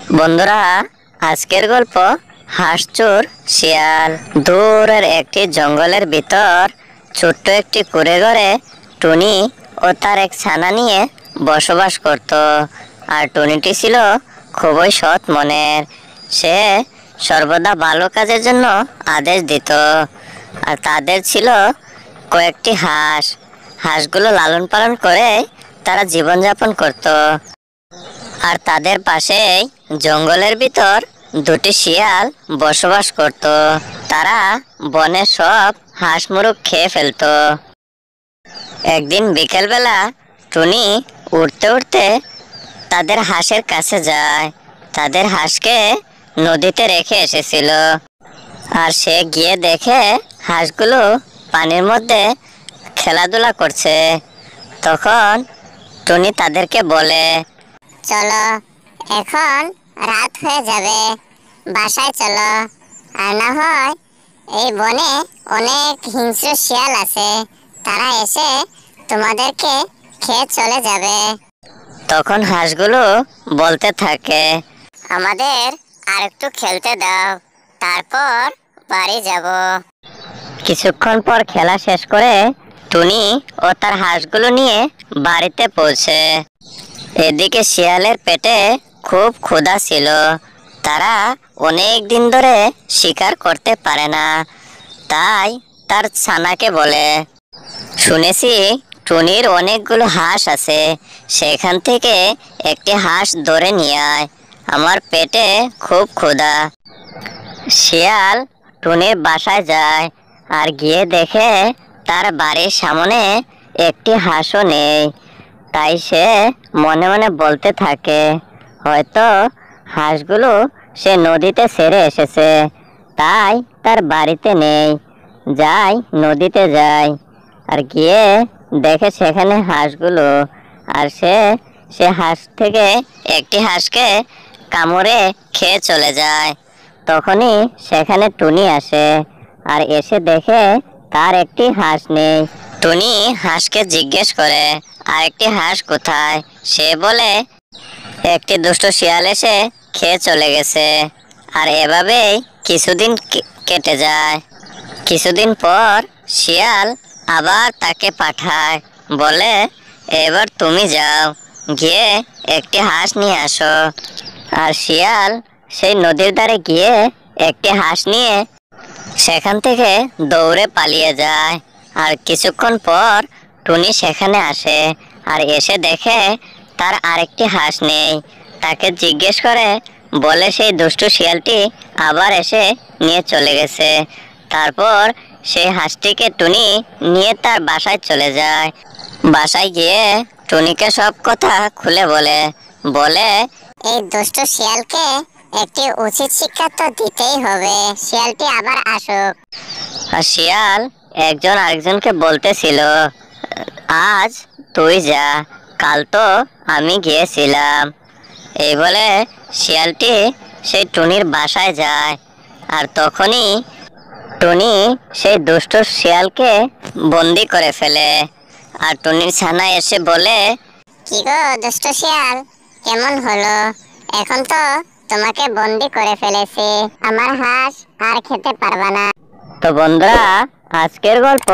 বন্ধুরা, আজকের গল্প হাঁসচোর শিয়াল। দূরের একটি জঙ্গলের ভিতর ছোট্ট একটি কুঁড়ে ঘরে টুনি ও তার এক ছানা নিয়ে বসবাস করত। আর টুনিটি ছিল খুবই সৎ মনের। সে সর্বদা ভালো কাজের জন্য আদেশ দিত। আর তাদের ছিল কয়েকটি হাঁস। হাঁসগুলো লালন পালন করে তারা জীবনযাপন করত। আর তাদের পাশেই জঙ্গলের ভিতর দুটি শিয়াল বসবাস করত। তারা বনের সব হাঁস মুরগ খেয়ে ফেলতো। একদিন বিকেলবেলা টুনি উঠতে উঠতে তাদের হাঁসের কাছে যায়। তাদের হাঁসকে নদীতে রেখে এসেছিল। আর সে গিয়ে দেখে হাঁসগুলো পানির মধ্যে খেলাধুলা করছে। তখন টুনি তাদেরকে বলে, চলো, এখন রাত হয়ে যাবে, বাসায় চলো। আর না হয় এই বনে অনেক হিংস্র শিয়াল আছে, তারা এসে তোমাদেরকে খেয়ে চলে যাবে। তখন হাঁসগুলো বলতে থাকে, আমাদের আরেকটু খেলতে দাও, তারপর বাড়ি যাব। কিছুক্ষণ পর খেলা শেষ করে টুনি ও তার হাঁসগুলো নিয়ে বাড়িতে পৌঁছে। এদিকে শিয়ালের পেটে খুব ক্ষুধা ছিল। তারা অনেক দিন ধরে শিকার করতে পারে না। তাই তার ছানাকে বলে, শুনেছি টুনির অনেকগুলো হাঁস আছে, সেখান থেকে একটি হাঁস ধরে নিয়ে আয়, আমার পেটে খুব ক্ষুধা। শিয়াল টুনির বাসায় যায়। আর গিয়ে দেখে তার বাড়ির সামনে একটি হাঁসও নেই। তাই সে মনে মনে বলতে থাকে, হয়তো হাঁসগুলো সে নদীতে ছেড়ে এসেছে, তাই তার বাড়িতে নেই। যাই, নদীতে যায়। আর গিয়ে দেখে সেখানে হাঁসগুলো। আর সে হাঁস থেকে একটি হাঁসকে কামড়ে খেয়ে চলে যায়। তখনই সেখানে টুনি আসে। আর এসে দেখে তার একটি হাঁস নেই। টুনি হাঁসকে জিজ্ঞেস করে, আরেকটি হাঁস কোথায়? সে বলে, একটি দুষ্ট শিয়াল এসে খেয়ে চলে গেছে। আর এভাবেই কিছুদিন কেটে যায়। কিছুদিন পর শিয়াল আবার তাকে পাঠায়, বলে, এবার তুমি যাও, গিয়ে একটি হাঁস নিয়ে আসো। আর শিয়াল সেই নদীর ধারে গিয়ে একটি হাঁস নিয়ে সেখান থেকে দৌড়ে পালিয়ে যায়। আর কিছুক্ষণ পর টুনি সেখানে আসে। আর এসে দেখে তার আরেকটি হাঁস নেই। তাকে জিজ্ঞেস করে, বলে সেই দুষ্টু শিয়ালটি আবার এসে নিয়ে চলে গেছে। তারপর সেই হাঁসটিকে টুনি নিয়ে তার বাসায় চলে যায়। বাসায় গিয়ে টুনিকে সব কথা খুলে বলে, এই দুষ্ট শিয়ালকে একটি উচিত শিক্ষা তো দিতেই হবে, শিয়ালটি আবার আসুক। আর শিয়াল একজন আরেকজনকে বলতেছিল, আজ তুই যা, কাল তো আমি গিয়েছিলাম। এই বলে শিয়ালটি সেই টুনির বাসায় যায়। আর তখনই টুনি সেই দুষ্ট শিয়ালকে বন্দি করে ফেলে। আর টুনির ছানা এসে বলে, কি গো দুষ্ট শিয়াল, কেমন হলো? এখন তো তোমাকে বন্দি করে ফেলেছি, আমার হাঁস আর খেতে পারবা না। তো বন্ধুরা, আজকের গল্প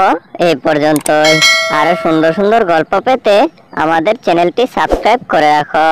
এই পর্যন্তই। আরো সুন্দর সুন্দর গল্প পেতে আমাদের চ্যানেলটি সাবস্ক্রাইব করে রাখো।